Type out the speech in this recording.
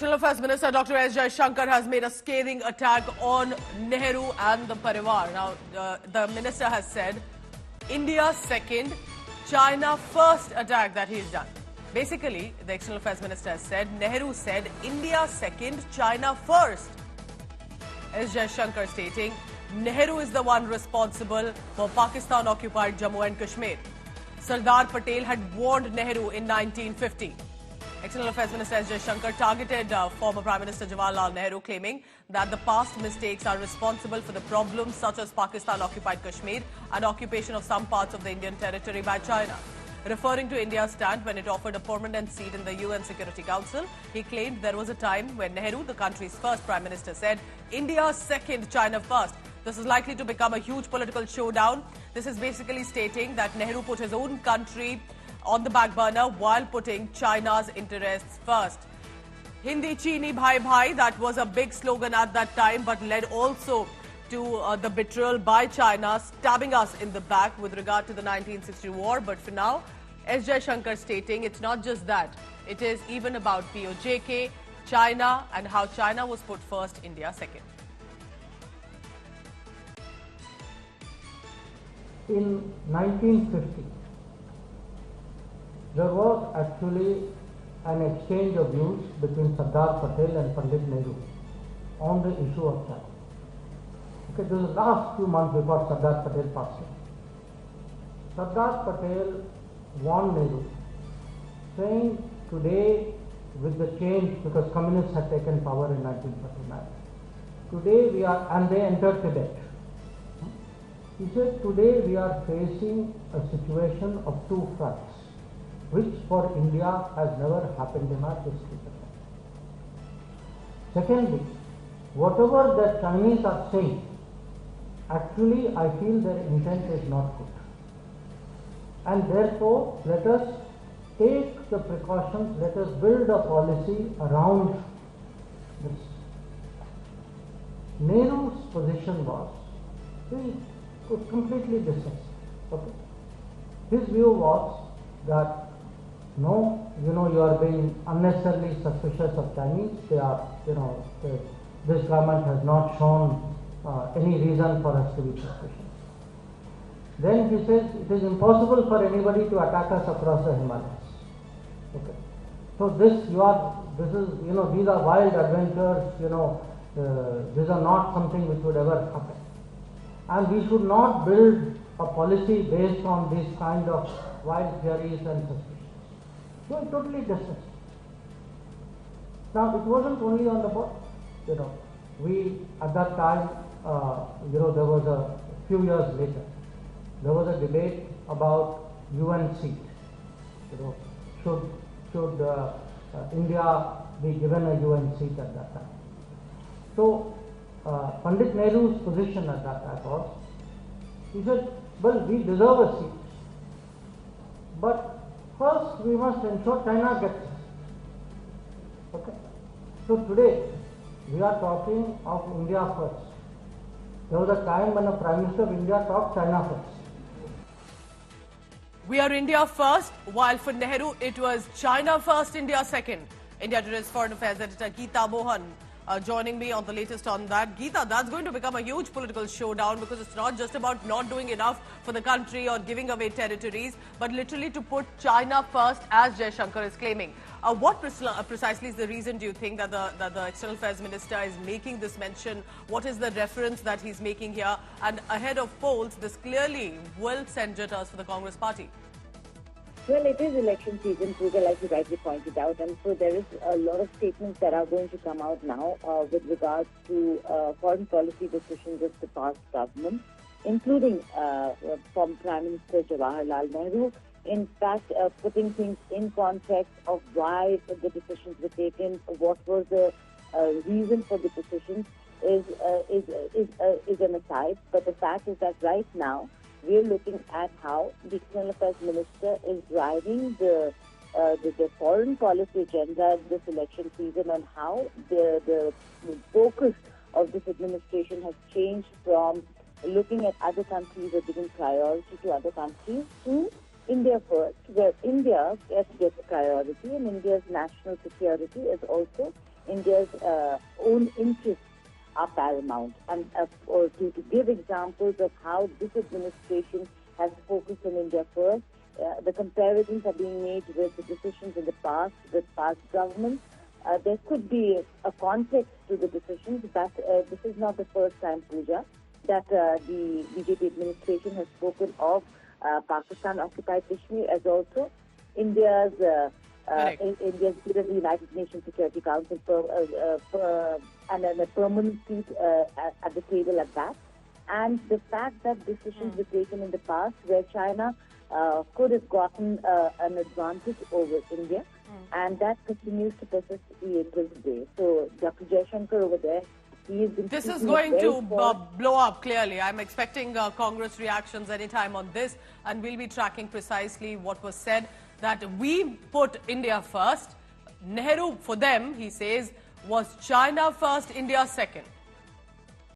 External Affairs Minister Dr. S. Jaishankar has made a scathing attack on Nehru and the Parivar. Now, the minister has said, India second, China first attack that he's done. Basically, the External Affairs Minister has said, Nehru said, India second, China first. S. Jaishankar stating, Nehru is the one responsible for Pakistan-occupied Jammu and Kashmir. Sardar Patel had warned Nehru in 1950. External Affairs Minister S. Jaishankar targeted former Prime Minister Jawaharlal Nehru, claiming that the past mistakes are responsible for the problems such as Pakistan-occupied Kashmir and occupation of some parts of the Indian territory by China. Referring to India's stand when it offered a permanent seat in the UN Security Council, he claimed there was a time when Nehru, the country's first Prime Minister, said, India second, China first. This is likely to become a huge political showdown. This is basically stating that Nehru put his own country on the back burner while putting China's interests first. Hindi Chini Bhai Bhai, that was a big slogan at that time, but led also to the betrayal by China, stabbing us in the back with regard to the 1960 war. But for now, S. Jaishankar stating it's not just that. It is even about POJK, China, and how China was put first, India second. In 1950, there was actually an exchange of views between Sardar Patel and Pandit Nehru on the issue of China. Okay, this is the last few months before Sardar Patel passed away. Sardar Patel warned Nehru, saying today with the change, because communists had taken power in 1949, today we are, and they entered Tibet. He said, today we are facing a situation of two fronts, which for India has never happened in our history. Secondly, whatever the Chinese are saying, actually I feel their intent is not good. And therefore, let us take the precautions, let us build a policy around this. Nehru's position was, he was completely different. Okay? His view was that no, you are being unnecessarily suspicious of Chinese. They are, this government has not shown any reason for us to be suspicious. Then he says it is impossible for anybody to attack us across the Himalayas. Okay. So these are wild adventures. These are not something which would ever happen. And we should not build a policy based on these kind of wild theories and suspicions. So it totally different. Now it wasn't only on the border. We at that time, there was a few years later, there was a debate about UN seat. Should India be given a UN seat at that time? So Pandit Nehru's position at that time was, he said, well, we deserve a seat, but first we must ensure China gets it. Okay. So today we are talking of India first. There was a time when a Prime Minister of India talked China first. We are India first, while for Nehru it was China first, India second. India Today's Foreign Affairs editor Geeta Mohan joining me on the latest on that. Geeta, that's going to become a huge political showdown because it's not just about not doing enough for the country or giving away territories, but literally to put China first, as Jaishankar is claiming. What precisely is the reason, do you think, that the External Affairs Minister is making this mention? What is the reference that he's making here? And ahead of polls, this clearly will send jitters for the Congress party. Well, it is election season, Pooja, like you rightly pointed out, and so there is a lot of statements that are going to come out now with regards to foreign policy decisions of the past government, including from Prime Minister Jawaharlal Nehru. In fact, putting things in context of why the decisions were taken, what was the reason for the decisions is an aside. But the fact is that right now, we are looking at how the External Affairs Minister is driving the foreign policy agenda this election season, on how the focus of this administration has changed from looking at other countries or giving priority to other countries to India first, where India gets priority and India's national security is also India's own interests are paramount. And or to give examples of how this administration has focused on India first, the comparisons are being made with the decisions in the past, with past governments. There could be a context to the decisions, but this is not the first time, Pooja, that the BJP administration has spoken of Pakistan-occupied Kashmir as also India's India's bid of the United Nations Security Council and a permanent seat at the table at that. And the fact that decisions were taken in the past where China could have gotten an advantage over India, and that continues to persist till today. So Dr. Jaishankar over there, he has been... This is going to blow up clearly. I'm expecting Congress reactions anytime on this, and we'll be tracking precisely what was said, that we put India first. Nehru, for them, he says, was China first, India second.